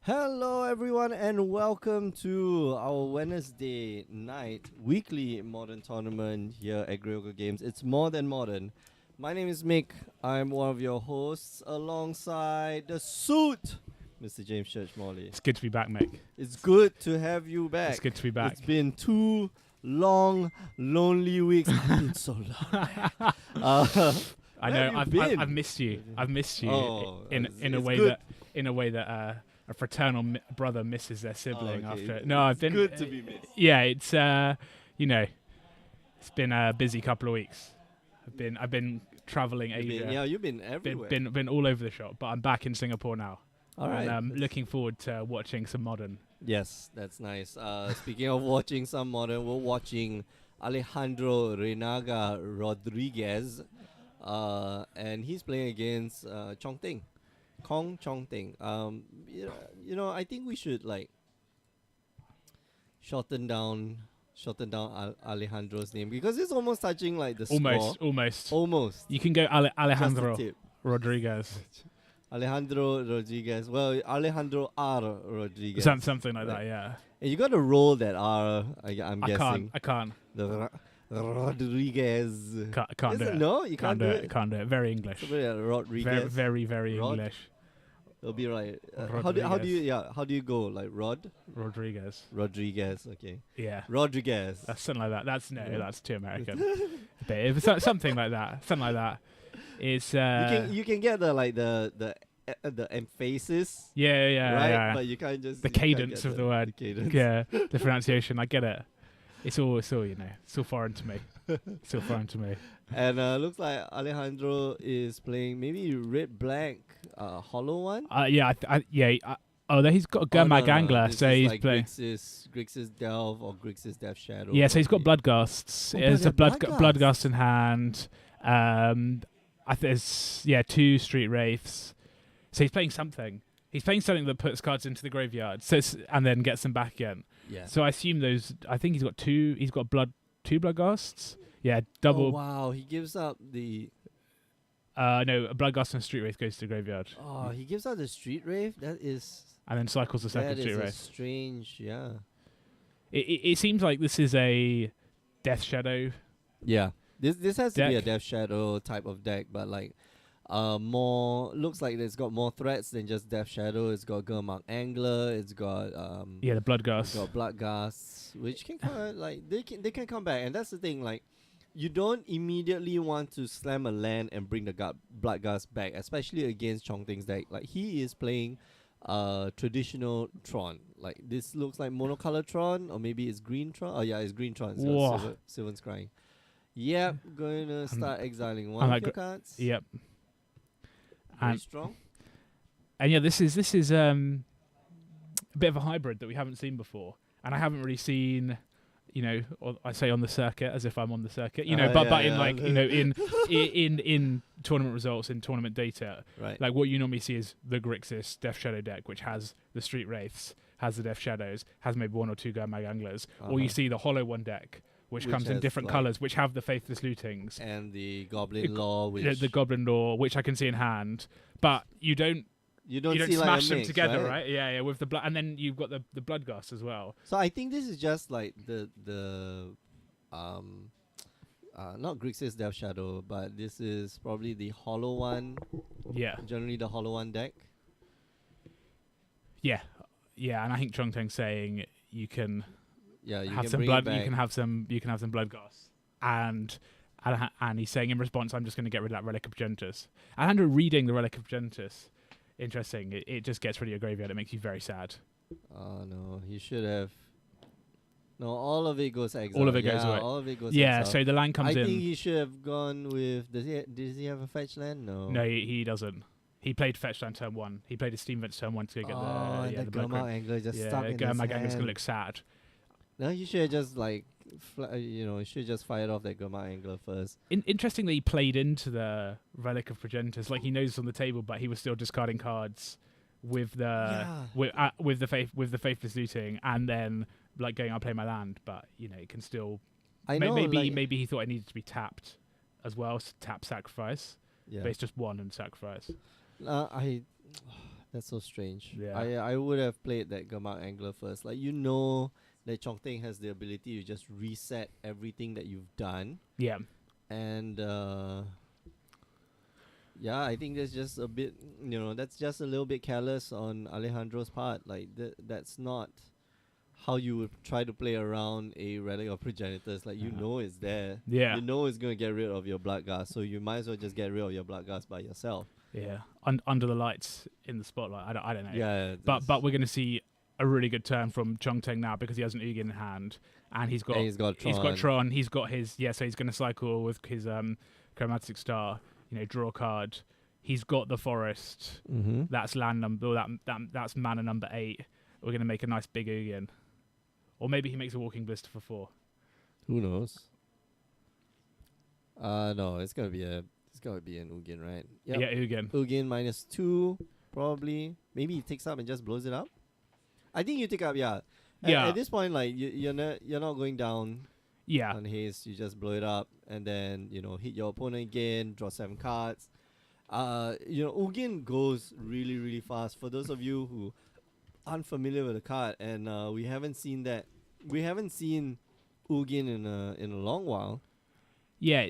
Hello, everyone, and welcome to our Wednesday night weekly modern tournament here at Griogo Games. It's more than modern. My name is Mick. I'm one of your hosts alongside the suit, Mr. James Church Morley. It's good to be back, Mick. It's good to have you back. It's good to be back. It's been 2 long, lonely weeks. I've been so long. I where know. have you been? I've missed you. I've missed you Oh, in it's a way good. that a fraternal brother misses their sibling okay. after. No, I've been good to be missed. Yeah, it's it's been a busy couple of weeks. I've been traveling Asia. You've been everywhere. Been all over the shop, but I'm back in Singapore now. All right. And I'm looking forward to watching some modern. Yes, that's nice. Speaking of watching some modern, we're watching Alejandro Renaga Rodriguez, and he's playing against Kong Chong Ting. I think we should shorten down Alejandro's name because it's almost touching like the score. Almost. You can go Alejandro Just a tip. Rodriguez. Alejandro Rodriguez. Well, Alejandro R. Rodriguez. Something like that, yeah. And you got to roll that R. I'm guessing. I can't. The Rodriguez. Can't Is do it. No, you can't do it. Can't do it. Very English. Somebody like Rodriguez. Very Rod? English. It'll be right. How do you go? Like Rodriguez. Rodriguez. Okay. Yeah. Rodriguez. That's something like that. That's too American. But if it's something like that. Something like that. It's you can get the emphasis. Yeah, right. yeah. But you can't just The you can't cadence get of the word. The cadence. Yeah. The pronunciation. I get it. It's all It's all foreign to me. It's all foreign to me. And looks like Alejandro is playing maybe red black hollow one. Oh, he's got a Gurmag Angler, This so is he's like playing. Grixis Delve or Grixis Death Shadow. Yeah, so he's got Bloodghasts. It's a Bloodghast in hand. There's 2 Street Wraiths. So he's playing something. He's playing something that puts cards into the graveyard, and then gets them back again. Yeah. So I assume those. I think he's got 2. He's got two Bloodghasts. Yeah, double. Oh wow, he gives up the. No, a Bloodghast and a Street Wraith goes to the graveyard. Oh, he gives out the Street Wraith. That is. And then cycles the second Street That is Wraith. strange. Yeah. It seems like this is a Death Shadow. Yeah. This has to be a Deck. Death Shadow type of deck, but more looks like it's got more threats than just Death Shadow. It's got Gurmag Angler. It's got The It's Bloodghast. got Bloodghast, which can they can come back, and that's the thing. You don't immediately want to slam a land and bring the Bloodghast back, especially against Chong Ting's deck. Like he is playing traditional Tron. Like this looks like monocolor Tron, or maybe it's green Tron. Oh yeah, it's green Tron. It's Whoa. got Sylvan Scrying. Yep, going to start exiling one and of like your cards. Yep. Very And strong. And yeah, this is a bit of a hybrid that we haven't seen before, and I haven't really seen, or I say on the circuit as if I'm on the circuit, but in tournament results, in tournament data, Right. like what you normally see is the Grixis Death Shadow deck, which has the Street Wraiths, has the Death Shadows, has maybe 1 or 2 Gurmag Anglers, or you see the Hollow One deck, which comes in has, different colours, which have the Faithless Lootings, and the Goblin Law, which the Goblin Law, which I can see in hand, but you don't see smash a them mix, together, right? Yeah, with the blood, and then you've got the Bloodghast as well. So I think this is just like the not Grixis Death Shadow, but this is probably the Hollow One. Yeah, Generally the Hollow One deck. yeah, and I think Chong Teng's saying you can Yeah, you have can some bring blood, it back. you can have some Bloodghast, and he's saying in response, I'm just going to get rid of that Relic of Progentus. Alejandro reading the Relic of Progentus, interesting. It just gets rid of your graveyard. It makes you very sad. Oh no, he should have. No, all of it goes exile. All of it goes yeah, away. All of it goes Yeah, exile. so the land comes I in. think he should have gone with. Does he have a fetch land? No. No, he doesn't. He played fetch land turn 1. He played a Steam Vents turn 1 to get the the Blood Gurmag Angler just Yeah, stuck in his Gurmag Angler's hand. going to look sad. No, you should have just you should just fired off that Gurmag Angler first. Interestingly, he played into the Relic of Progentus, like he knows it's on the table, but he was still discarding cards with the with the Faithless Looting, and then like going, I'll play my land, but it can still. I know. Maybe he thought it needed to be tapped as well, tap sacrifice, Yeah. but it's just 1 and sacrifice. I That's so strange. Yeah. I would have played that Gamak Angler first. Like, you know that Chongqing has the ability to just reset everything that you've done. Yeah. And yeah, I think that's just a bit, that's just a little bit careless on Alejandro's part. Like, that's not how you would try to play around a Relic of Progenitors. Like, you know it's there. Yeah. You know it's going to get rid of your Bloodghast, so you might as well just get rid of your Bloodghast by yourself. Yeah. Under the lights in the spotlight. I don't know. Yeah. But we're going to see a really good turn from Chongqing now because he has an Ugin in hand and he's got Tron. He's got his so he's going to cycle with his Chromatic Star. Draw a card. He's got the forest. Mm-hmm. That's land number. That's mana number 8. We're going to make a nice big Ugin, or maybe he makes a Walking Blister for 4. Who knows? No, it's gonna be an Ugin, right? Yep. Yeah, Ugin. Ugin -2, probably. Maybe he takes up and just blows it up. I think you take up, yeah. Yeah. At this point, like you're not going down. Yeah. On haste, you just blow it up and then hit your opponent again, draw 7 cards. Ugin goes really, really fast. For those of you who aren't familiar with the card, and we haven't seen Ugin in a long while. Yeah.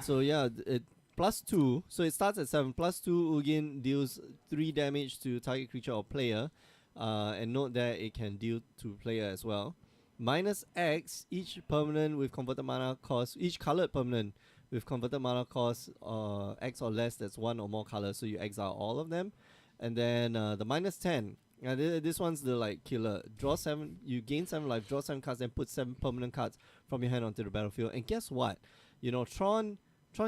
So yeah, it +2. So it starts at 7. +2 Ugin deals 3 damage to target creature or player. And note that it can deal to player as well. -X, each permanent with converted mana cost, each colored permanent with converted mana cost X or less, that's 1 or more colors, so you exile all of them. And then the -10. This one's the killer. Draw 7, you gain 7 life, draw 7 cards, and put 7 permanent cards from your hand onto the battlefield. And guess what? Tron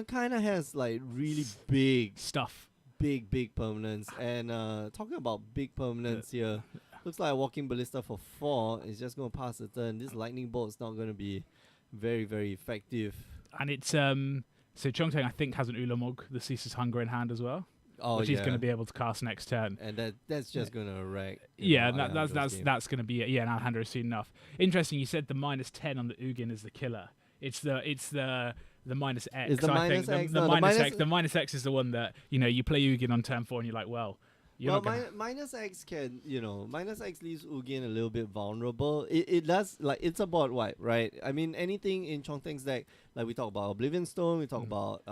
kind of has really big stuff. Big permanents. And talking about big permanents here, looks like a Walking Ballista for 4 is just going to pass the turn. This Lightning Bolt is not going to be very, very effective. And it's so Chongqing I think has an Ulamog, the Ceaseless Hunger in hand as well. Which he's going to be able to cast next turn. And that's just going to wreck. Yeah, that's going to be it. Yeah, and Alejandro has seen enough. Interesting, you said the -10 on the Ugin is the killer. It's the -X. The -X is the one that you play Ugin on turn 4 and you're like, well, -X can -X leaves Ugin a little bit vulnerable. It does, it's a board wipe, right? I mean, anything in Chongqing's deck, we talk about Oblivion Stone, we talk about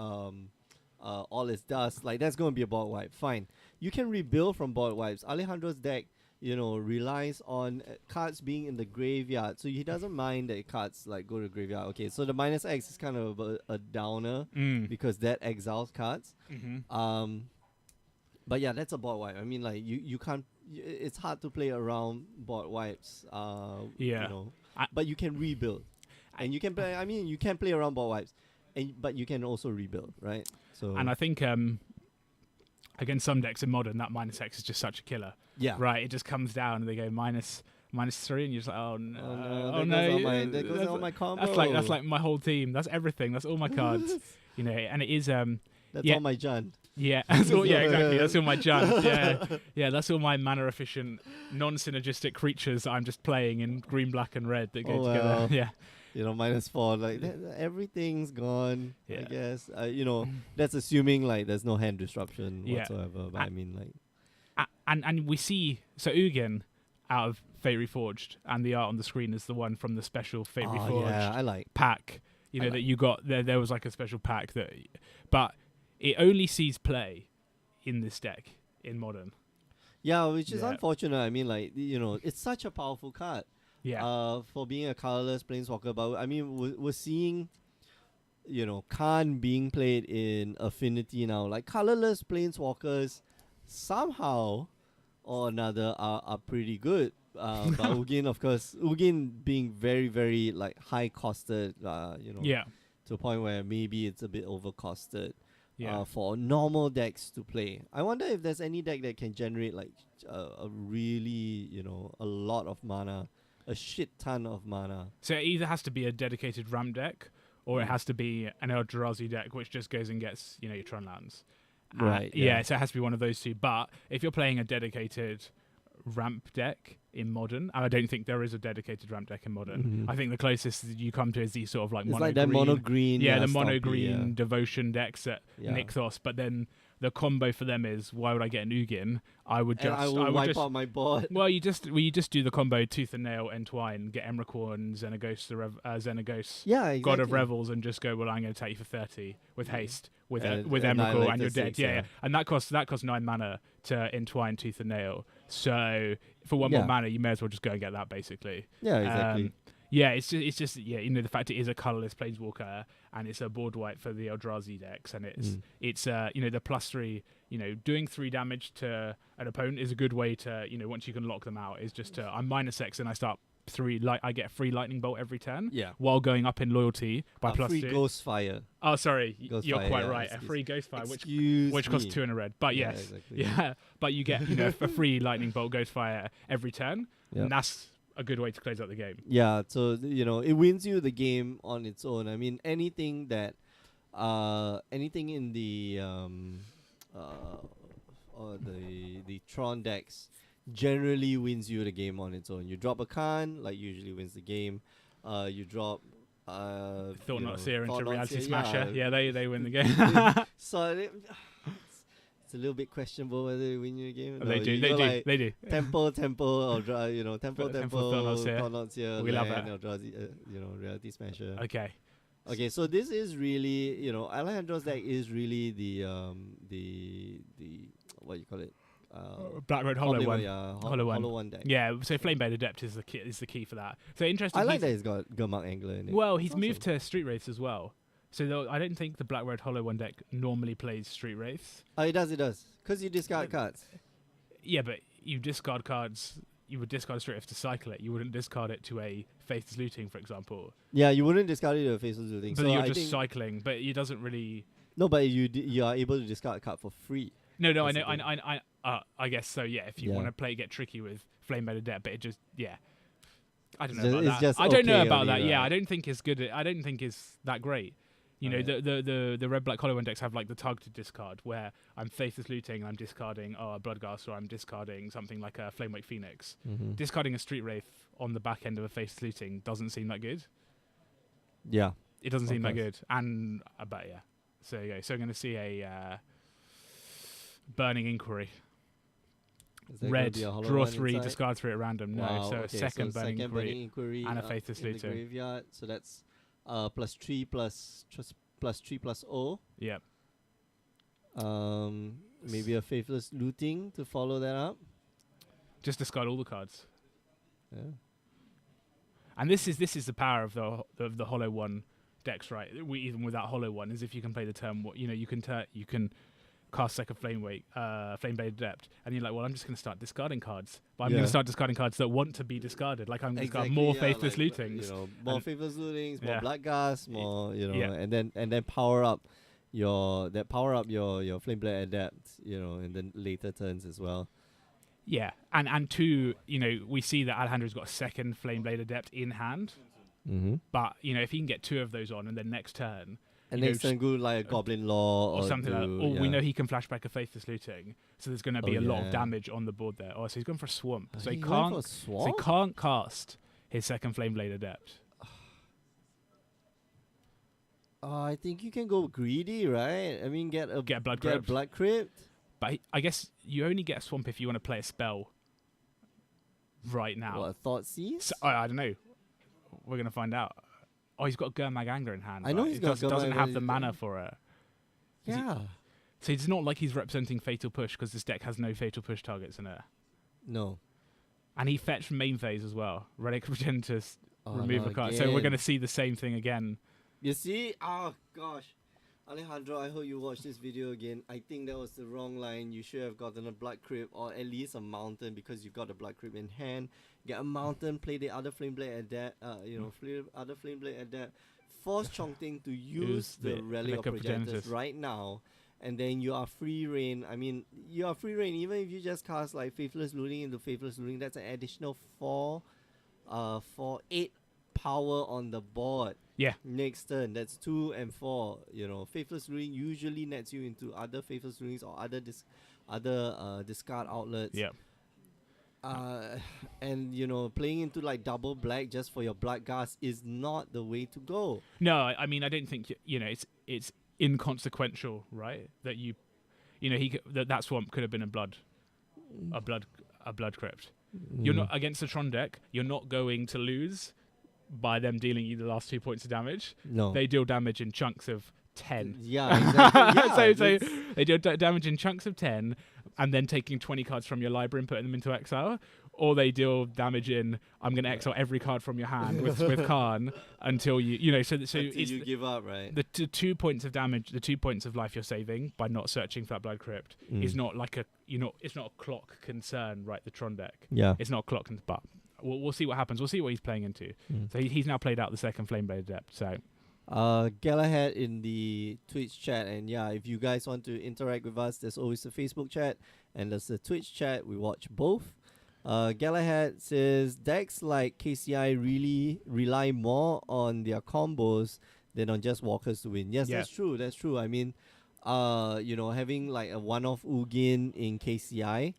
All Is Dust, that's going to be a board wipe. Fine, you can rebuild from board wipes. Alejandro's deck relies on cards being in the graveyard, so he doesn't mind that cards go to the graveyard. Okay, so the -X is kind of a downer because that exiles cards. Mm-hmm. But yeah, that's a board wipe. I mean, you can't. It's hard to play around board wipes. But you can rebuild, and you can play. I mean, you can play around board wipes, but you can also rebuild, right? So and I think against some decks in Modern, that -X is just such a killer. Yeah. Right. It just comes down and they go -3, and you're just like, oh no, That goes on my combo. That's like my whole team. That's everything. That's all my cards. And it is That's all my Jund. Yeah, exactly. That's all my Jund. Yeah, that's all my mana efficient, non-synergistic creatures that I'm just playing in green, black, and red that go together. Well. Yeah. -4, everything's gone. I guess. That's assuming there's no hand disruption whatsoever. But I mean and we see Ugin out of Fate Reforged, and the art on the screen is the one from the special Fate Reforged pack. That you got there was a special pack but it only sees play in this deck in Modern. Yeah, which is unfortunate. I mean, it's such a powerful card. Yeah. For being a colorless planeswalker, but I mean, we're seeing, Khan being played in Affinity now. Colorless planeswalkers somehow or another are pretty good. But Ugin, of course, being very, very high costed, to a point where maybe it's a bit overcosted. For normal decks to play. I wonder if there's any deck that can generate a really, a lot of mana, a shit ton of mana. So it either has to be a dedicated Ram deck, or it has to be an Eldrazi deck, which just goes and gets, your Tron lands. Right. Yeah, so it has to be one of those two. But if you're playing a dedicated ramp deck in Modern, and I don't think there is a dedicated ramp deck in Modern. I think the closest you come to is these sort of like It's mono like that green. mono green. Yeah, the Stompy, mono green devotion decks at Yeah. Nykthos, but then the combo for them is, why would I get an Ugin? I would And just I will would wipe just out my board. well, you just do the combo Tooth and Nail, Entwine, get Emrakul and Xenagos, Yeah, exactly. God of Revels, and just go, well, I'm going to take you for 30 with haste with And Emrakul, annihilate and the you're dead. 6, Yeah, yeah. and that costs 9 mana to Entwine Tooth and Nail. So for one Yeah. more mana, you may as well just go and get that basically. Yeah, exactly. Yeah, it's just the fact it is a colorless planeswalker and it's a board wipe for the Eldrazi decks, and it's the +3, doing 3 damage to an opponent is a good way to, once you can lock them out, is just to, I'm -X and I start 3 I get 3 lightning bolt every turn Yeah. while going up in loyalty by A free +2. Ghostfire. Oh, sorry, Ghost you're Fire, quite yeah, right. A excuse- free Ghostfire, which costs me. 2 and a red. But Yeah, yes, exactly. yeah, but you get a free lightning bolt Ghostfire every turn, Yep. and that's a good way to close out the game. Yeah, so it wins you the game on its own. I mean, anything in the or the Tron decks generally wins you the game on its own. You drop a Khan, like usually wins the game. You drop Thought-Knot Seer into Thought-Knot Reality Seer, Smasher. Yeah, they win the game. So it's a little bit questionable whether they win you the game. They do. They do. Tempo, or Tempo, Thought-Knot Seer. Thought-Knot Seer, We love land, it. Eldrazi, Reality Smasher. Okay. Okay, so this is really, Alejandro's deck is really the what you call it? Black Red Hollow Goblin, one. yeah, Hollow one. Hollow one deck. Yeah, so Flamebane Adept is the key for that. So interesting. I like that he's got Gurmag Angler in it. Well, he's It's moved awesome. to Street Wraiths as well. So I don't think the Black Red Hollow one deck normally plays Street Wraiths. Oh, it does. Because you discard cards. Yeah, but you discard cards. You would discard Street Wraiths to cycle it. You wouldn't discard it to a Faithless Looting, for example. Yeah, you wouldn't discard it to a Faceless Looting. But So you're I just think, cycling. But it doesn't really. No, but you are able to discard a card for free. No, I That's know. the thing. I guess so. Yeah, if you Yeah. want to get tricky with Flamebane Adept, but it just I don't It's know ju- about it's that. just I don't know okay about only, that. Yeah, right? I don't think it's good. I don't think it's that great. Alright. The red black hollow one decks have like the targeted discard where I'm Faithless Looting and I'm discarding a Bloodghast, or I'm discarding something like a Flamewake Phoenix. Mm-hmm. Discarding a Street Wraith on the back end of a Faithless Looting doesn't seem that good. Yeah. It doesn't seem that Okay. good. And but yeah. So yeah, so I'm going to see a Burning Inquiry. Is there gonna Red, be a hollow draw one 3, inside? discard 3 at random. Wow, No, so okay, a second Burning second Inquiry. Burning Inquiry and a up Faithless in the Looting. graveyard. So that's +3 +O. Yep. Maybe a Faithless Looting to follow that up. Just discard all the cards. Yeah. And this is the power of the Hollow One decks, right? Even without Hollow One, is if you can play the turn, you can cast second Flameblade Adept, and you're like, well, I'm just going to start discarding cards, but I'm going Yeah. to start discarding cards that want to be discarded. Like I'm going to discard Exactly, more yeah, Faithless like, Lootings. More And- Faithless Lootings, more Yeah. Bloodghast, more Yeah. and then power up your Flameblade Adept, and then later turns as well. Yeah, and two, we see that Alejandro's got a second Flameblade Adept in hand, Mm-hmm. but if he can get 2 of those on, and then next turn. And You know, next turn go like a Goblin Law Or something like that. do- Or we yeah. know he can flashback a Faithless Looting, so there's going to be Oh, a lot yeah. of damage on the board there. Oh, so he's going for a Swamp. So he went can't. for a So he swamp? can't cast his second Flameblade Adept. I think you can go greedy, right? I mean, get Blood Crypt. Blood Crypt. But I guess you only get a Swamp if you want to play a spell right now. What, Thought Seize? So, I don't know. We're going to find out. Oh, he's got Gurmag Anger in hand. I know but he's he got doesn't Gurmag, have but the he's mana got- for it. Is he- Yeah. So it's not like he's representing Fatal Push, because this deck has no Fatal Push targets in it. No. And he fetched from main phase as well. Relic of Progenitus, Oh, remove no, a card. So we're again. going to see the same thing again. You see? Oh, gosh. Alejandro, I hope you watch this video again. I think that was the wrong line. You should have gotten a Blood Crypt or at least a Mountain because you got a Blood Crypt in hand. Get a Mountain, play the other Flameblade Adept, other Flameblade Adept. Force Chongting to use the Relic of Progenitus right now. And then you are free reign. I mean, you are free reign even if you just cast like Faithless Looting into Faithless Looting. That's an additional 8 power on the board. Yeah. Next turn, that's 2 and 4. Faithless Looting usually nets you into other Faithless Lootings or other discard outlets. Yeah. Uh, and playing into like double black just for your Bloodghast is not the way to go. No, I mean I don't think it's inconsequential, right? That that swamp could have been a blood crypt. You're not against the Tron deck. You're not going to lose by them dealing you the last 2 points of damage. No. They deal damage in chunks of 10. Yeah, exactly. Yeah, so they deal damage in chunks of 10, and then taking 20 cards from your library and putting them into exile. Or they deal damage in, I'm going to exile every card from your hand with Khan until so until it's you give up, right? the 2 points of damage, the 2 points of life you're saving by not searching for that blood crypt is not like it's not a clock concern, right? The Tron deck, Yeah. it's not a clock, but we'll see what happens. We'll see what he's playing into. So he's now played out the second Flameblade Adept. So Galahad in the Twitch chat, and yeah, if you guys want to interact with us, there's always the Facebook chat and there's the Twitch chat. We watch both. Galahad says decks like KCI really rely more on their combos than on just walkers to win. Yes, Yeah. that's true. That's true. I mean, having like a one-off Ugin in KCI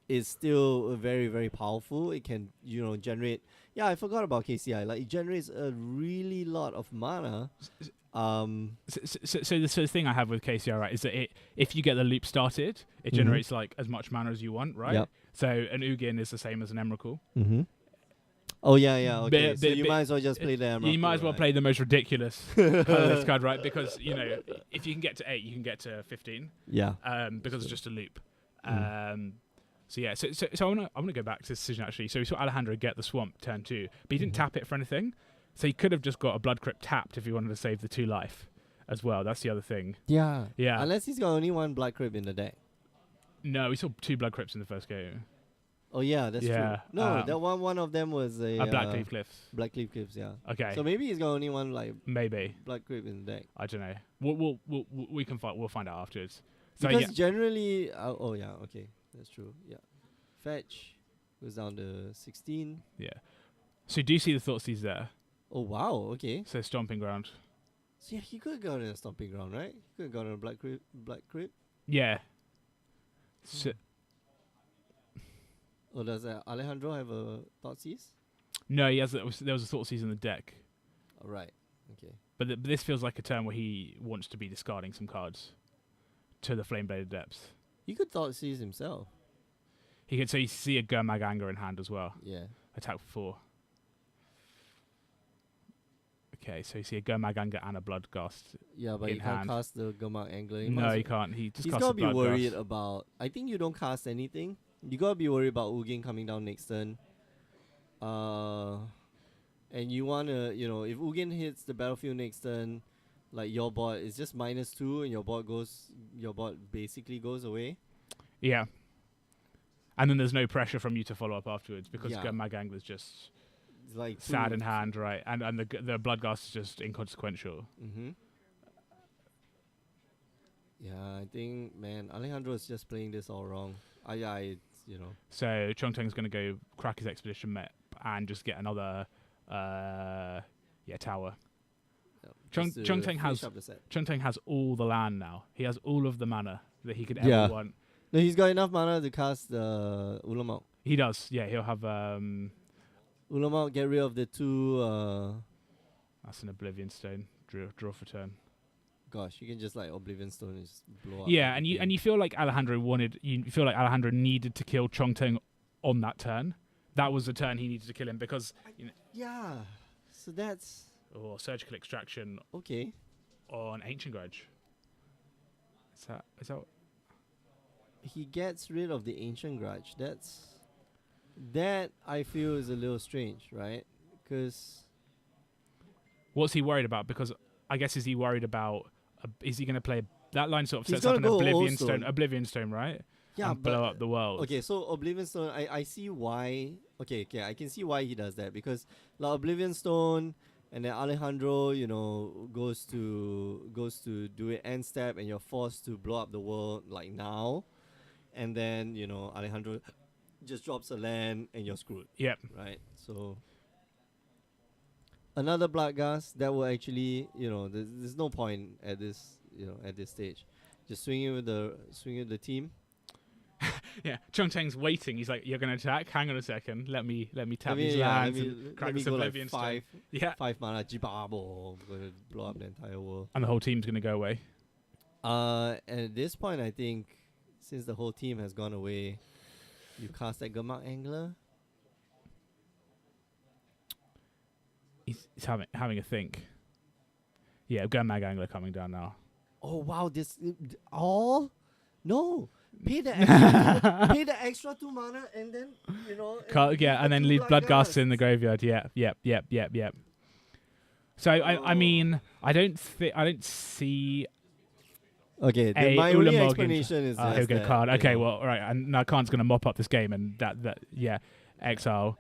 is still very, very powerful. It can, generate. Yeah, I forgot about KCI. Like, it generates a really lot of mana. So the thing I have with KCR, right, is that if you get the loop started, it generates like as much mana as you want, right? Yep. So an Ugin is the same as an Emrakul. Mm-hmm. Oh yeah. Okay. So you But- might as well just play the Emerald. You might as well play the most ridiculous colorless card, right? Because if you can get to 8, you can get to 15. Yeah. Because it's just a loop. So yeah, so I want to go back to this decision actually. So we saw Alejandro get the swamp turn 2, but he didn't tap it for anything. So he could have just got a blood crypt tapped if he wanted to save the 2 life as well. That's the other thing. Yeah. Yeah. Unless he's got only one Blood Crypt in the deck. No, we saw 2 blood crypts in the first game. Oh yeah, that's Yeah, true. No, that one of them was a Blackleaf Cliffs. Blackleaf Cliffs, yeah. Okay. So maybe he's got only one like Maybe. Blood Crypt in the deck. I don't know. We'll find out afterwards. So Because yeah, generally, oh yeah, okay, that's true. Yeah, fetch goes down to 16. yeah. So do you see the Thoughtseize there? Oh wow, okay. So Stomping Ground. So yeah, he could have gone in a stomping ground, right? He could have gone in a Black Crypt. Yeah. So, Or does Alejandro have a Thoughtseize? no, he has. There was a Thoughtseize in the deck, All right, okay. but but this feels like a turn where he wants to be discarding some cards to the Flamebladed Depths. He could Thoughtseize himself. He could. So you see a Gurmag Anger in hand as well. Yeah. Attack for 4. Okay, so you see a Gurmag Anger and a Bloodghast. Yeah, but In he can't hand. cast the Gurmag Angler. No, he can't. He just He's casts gotta a be Bloodghast. worried about. I think you don't cast anything. You gotta be worried about Ugin coming down next turn. And you wanna, if Ugin hits the battlefield next turn, like your board is just -2, and your board basically goes away. Yeah. And then there's no pressure from you to follow up afterwards because Yeah. Gurmag Angler's just It's like sad in hand, right? And the Bloodghast is just inconsequential. Mm-hmm. Yeah, I think Alejandro is just playing this all wrong. So Chongteng's going to go crack his expedition map and just get another tower. Chongteng has all the land now. He has all of the mana that he could ever Yeah. want. No, he's got enough mana to cast the Ulamog. He does. Yeah, he'll have Ulamog, get rid of the 2. that's an Oblivion Stone. Draw for turn. Gosh, you can just like Oblivion Stone and just blow up. Yeah, and you feel like Alejandro needed to kill Chongteng on that turn. That was the turn he needed to kill him because Yeah. So that's surgical extraction okay. on Ancient Grudge. Is that He gets rid of the Ancient Grudge. That I feel is a little strange, right? Because what's he worried about? Because I guess is he worried about is he going to play that line sort of He's sets up an gonna go Oblivion Stone, right? yeah, And blow up the world. Okay, so Oblivion Stone, I see why. Okay, I can see why he does that because like Oblivion Stone, and then Alejandro, goes to do it end step, and you're forced to blow up the world like now, and then Alejandro just drops a land and you're screwed. Yep. Right. So another Bloodghast that will actually, there's no point at this, at this stage. Just swing it with the team. Yeah, Chung Teng's waiting. He's like, "You're gonna attack? Hang on a second. Let me tap these yeah, lands and crack let me this go like Oblivion Stone." five Yeah, 5 mana Jibabo. I'm gonna blow up the entire world. and the whole team's gonna go away. And at this point, I think since the whole team has gone away, you cast that Gurmag Angler. He's having a think. Yeah, Gurmag Angler coming down now. Oh wow, this all no. Pay the extra pay the extra 2 mana and then And then leave Bloodghast in the graveyard. Yeah. So I mean, I don't see. Okay, my only explanation is he'll get a card. Okay, know. well, all right, and now Khan's gonna mop up this game, and exile.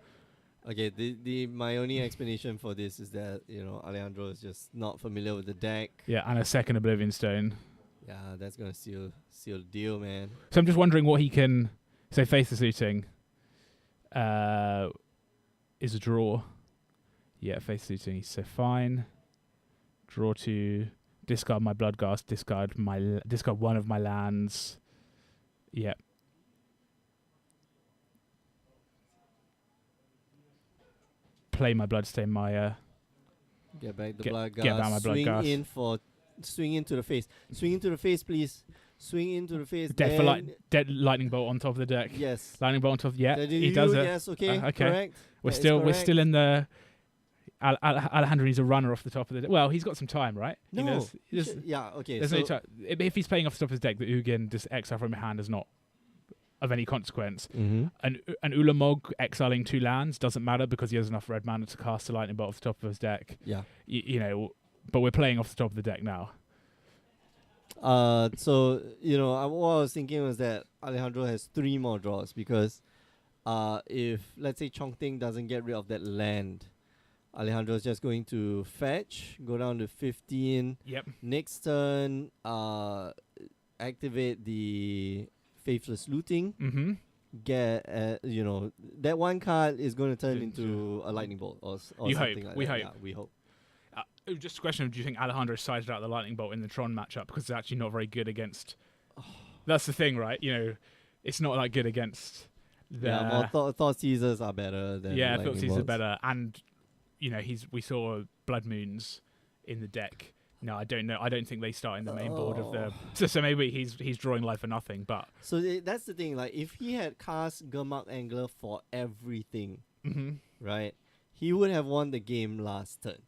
Okay, my only explanation for this is that Alejandro is just not familiar with the deck. Yeah, and a second Oblivion Stone. Yeah, that's gonna seal the deal, man. So I'm just wondering what he can. So Faithless Looting is a draw. Yeah, Faithless Looting. So fine. Draw 2. Discard my Bloodghast. Discard one of my lands. Yeah. Play my Bloodstained Maya. Get back the Get Bloodghast. back my Bloodghast. Swing into the face. Swing into the face, please. Swing into the face. Dead lightning bolt on top of the deck. Yes. Lightning bolt on top. Yeah, That he does it. Yes. Okay. Okay. Correct. We're That is still correct. in the. Alejandro needs a runner off the top of the deck. Well, he's got some time, right? No. He knows- Yeah. Okay. There's no time. If he's playing off the top of his deck, the Ugin just exile from your hand is not of any consequence. Mm-hmm. An Ulamog exiling 2 lands doesn't matter because he has enough red mana to cast a lightning bolt off the top of his deck. Yeah. But we're playing off the top of the deck now. So what I was thinking was that Alejandro has 3 more draws because, if let's say Chongting doesn't get rid of that land, Alejandro is just going to fetch, go down to 15. Yep. Next turn, activate the Faithless Looting. Mm-hmm. Get that one card is going to turn into a lightning bolt or You something hope. like We that. hope. Yeah, we hope. Just a question of, do you think Alejandro sized out the lightning bolt in the Tron matchup because it's actually not very good against... That's the thing, right? It's not that good against the... Yeah, well, Thought Seizers are better than Yeah, lightning Thought Seizers are bolts. better. And, we saw Blood Moons in the deck. No, I don't know. I don't think they start in the main board of the... So maybe he's drawing life for nothing, but... So that's the thing. Like, if he had cast Gurmag Angler for everything, right, he would have won the game last turn.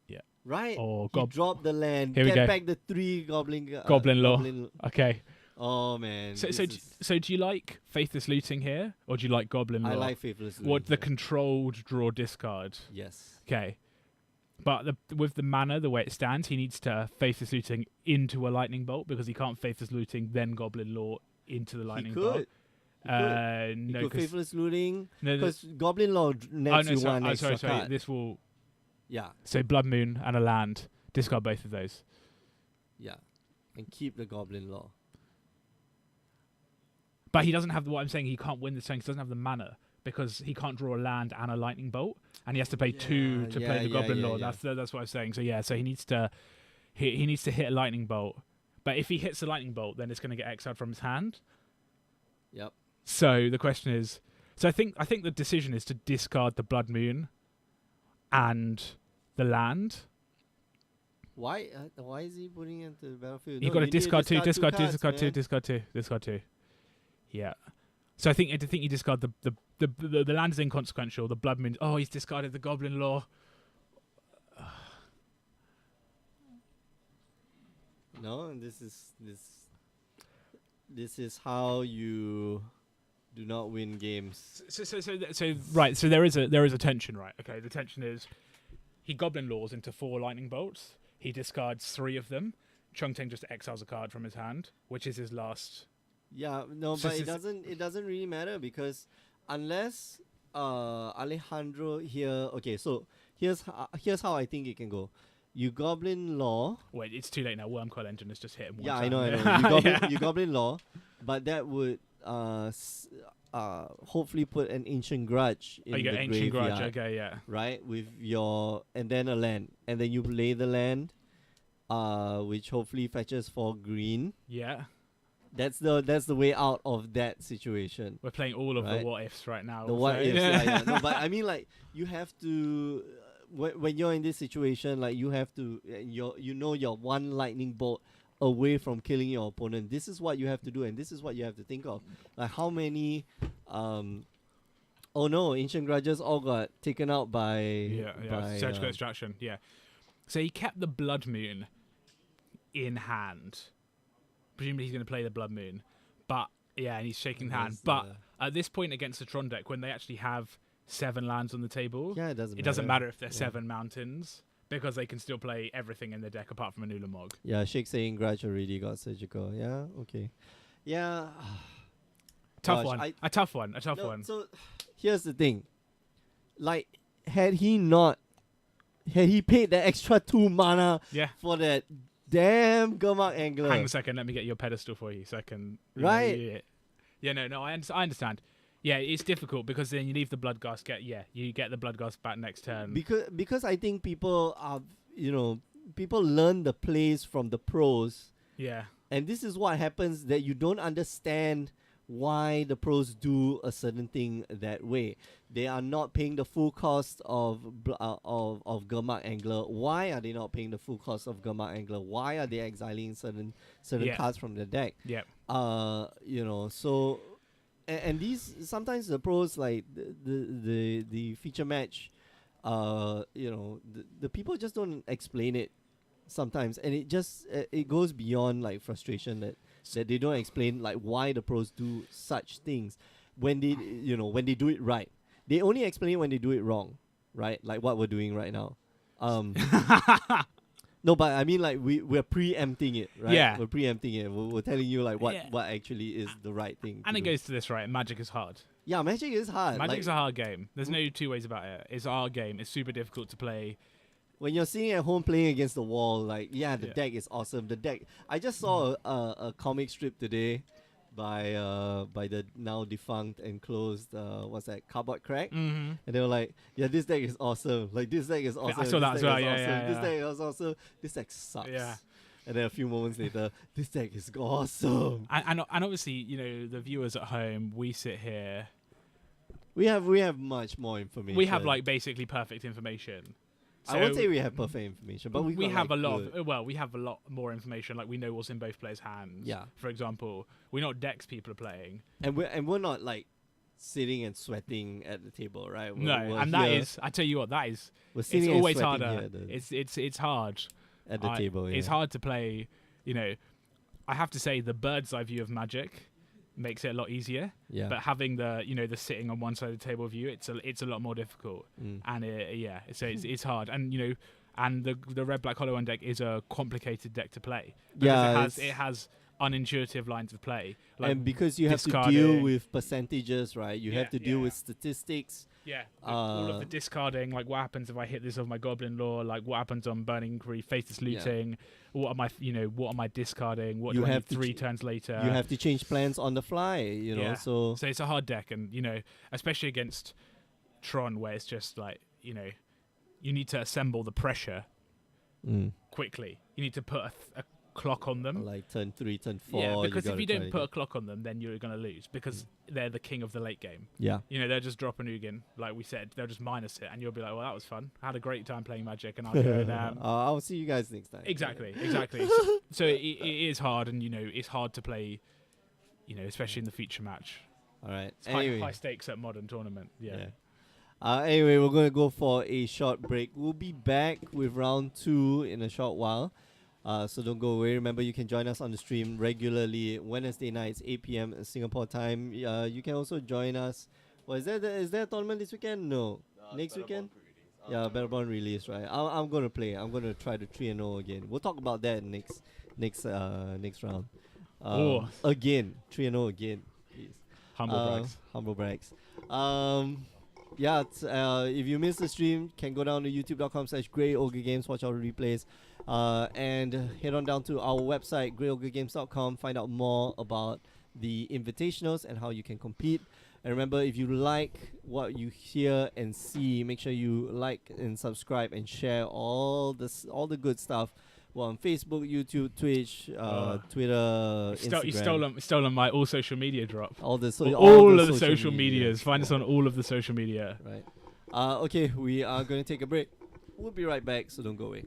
Yeah. Right? Or he dropped the land, Here we get go. back the 3 Goblin Law. Okay. Oh, man. So do you like Faithless Looting here, or do you like Goblin Law? I like Faithless Looting. What, the controlled draw discard? Yes. Okay. But with the mana, the way it stands, he needs to Faithless Looting into a Lightning Bolt because he can't Faithless Looting, then Goblin Law into the Lightning Bolt. He No, could Faithless Looting. no, Because Goblin Law nets you one extra sorry. card. This will... Yeah. So Blood Moon and a land. Discard both of those. Yeah. And keep the Goblin Law. But he doesn't have what I'm saying. He can't win this turn. He doesn't have the mana because he can't draw a land and a lightning bolt, and he has to play 2 to play the Goblin Law. Yeah. That's what I'm saying. So yeah, so he needs to hit a lightning bolt. But if he hits a lightning bolt, then it's going to get exiled from his hand. Yep. So the question is, I think the decision is to discard the Blood Moon and the land. Why is he putting it into the battlefield? You've got to discard 2, discard 2, cards, discard 2, man. discard 2. Yeah. So I think you discard the land is inconsequential. The Blood Moon. Oh, he's discarded the Goblin Law. No, this is how you do not win games. So right. So there is a tension, right? Okay. The tension is he Goblin Laws into 4 lightning bolts. He discards 3 of them. Chongting just exiles a card from his hand, which is his last. Yeah, no, So but it's- it doesn't really matter because unless Alejandro here. Okay, so here's how I think it can go. You Goblin Law. Wait, it's too late now. Wormcoil Engine has just hit him. Yeah, one I know. time. You Goblin Law, but that would hopefully put an Ancient Grudge in Oh, you the got Ancient graveyard, Grudge. Okay, yeah. right? With and then a land, and then you play the land, which hopefully fetches 4 green. Yeah. That's the way out of that situation. We're playing all of Right. the what ifs right now. The also. what ifs, yeah. No, but I mean, like, you have to when you're in this situation, like, you have to you're one lightning bolt away from killing your opponent. This is what you have to do, and this is what you have to think of. Like, how many oh no, ancient grudges all got taken out by by, surgical extraction. Yeah. So he kept the Blood Moon in hand. Presumably he's going to play the Blood Moon, but yeah, and he's shaking the hand. But at this point against the Tron deck, when they actually have 7 lands on the table, yeah, it doesn't matter if they're 7 mountains, because they can still play everything in the deck apart from a Nulamog. Yeah, Shake saying Grudge already got surgical. Yeah, okay. Yeah. Tough Gosh, one. A tough one. So here's the thing. Like, had he paid the extra 2 mana Yeah. for that damn Gurmag Angler. Hang on a second, let me get your pedestal for you so I can... Right. No, I understand. Yeah, it's difficult because then you leave the Bloodghast, you get the Bloodghast back next turn. Because I think people are, people learn the plays from the pros. Yeah. And this is what happens, that you don't understand why the pros do a certain thing that way. They are not paying the full cost of Gurmag Angler. Why are they not paying the full cost of Gurmag Angler? Why are they exiling certain cards from the deck? Yeah. So and these sometimes the pros, like the feature match, the people just don't explain it sometimes, and it just it goes beyond like frustration that they don't explain like why the pros do such things when they do it right. They only explain when they do it wrong, right? Like what we're doing right now. No, but I mean, like, we're preempting it, right? Yeah. We're preempting it. We're telling you like what actually is the right thing. And to it do. goes to this, right? Magic is hard. Yeah, Magic is hard. Magic's a hard game. There's no two ways about it. It's a hard game. It's super difficult to play. When you're sitting at home playing against the wall, like, the deck is awesome. The deck. I just saw a comic strip today by the now defunct and closed Cardboard Crack, and they were like, this deck is awesome. Like, this deck is awesome. I saw that as well. Yeah. This deck is awesome. This deck sucks. Yeah. And then a few moments later, this deck is awesome. And obviously, the viewers at home, we sit here. We have much more information. We have like basically perfect information. So I won't say we have perfect information, but we have a lot. We have a lot more information. Like, we know what's in both players' hands. Yeah. For example, we know what decks people are playing, and we're not like sitting and sweating at the table, right? That is. I tell you what, that is. We're sitting it's always and harder. It's hard at the table. Yeah. It's hard to play. I have to say the bird's eye view of Magic makes it a lot easier. Yeah. But having the sitting on one side of the table view, it's a lot more difficult. And so it's hard. And and the Red Black Hollow One deck is a complicated deck to play. Because it has unintuitive lines of play. Like, and because you have to deal with percentages, right? You have to deal with statistics. Yeah, all of the discarding, like what happens if I hit this of my Goblin Lore, like what happens on Burning Inquiry, Faithless Looting, what am I discarding, what do I need 3 turns later? You have to change plans on the fly, so it's a hard deck, and especially against Tron, where it's just like, you need to assemble the pressure quickly. You need to put a clock on them. Like turn 3, turn 4. Yeah, because if you don't put a clock on them, then you're going to lose, because they're the king of the late game. Yeah. They'll just drop a Ugin, like we said. They'll just minus it, and you'll be like, well, that was fun. I had a great time playing Magic, and I'll go I'll see you guys next time. Exactly. So it is hard, and, it's hard to play, especially in the feature match. All right. It's high stakes at Modern Tournament. Yeah. Anyway, we're going to go for a short break. We'll be back with round 2 in a short while. So don't go away. Remember, you can join us on the stream regularly Wednesday nights, 8 p.m. Singapore time. You can also join us. Is there a tournament this weekend? No. Next weekend? Battleborn release, right? I'm going to play. I'm going to try the 3-0 again. We'll talk about that next round. Again. 3-0 again. Please. Humble brags. If you missed the stream, can go down to youtube.com/GreyOgreGames, watch our replays, and head on down to our website, GreyOgreGames.com, find out more about the invitationals and how you can compete. And remember, if you like what you hear and see, make sure you like and subscribe and share all the good stuff We're on Facebook, YouTube, Twitch, Twitter, You Instagram. stolen my all social media drop. All the All of the social medias. Find us on all of the social media. Right. Okay, we are going to take a break. We'll be right back, so don't go away.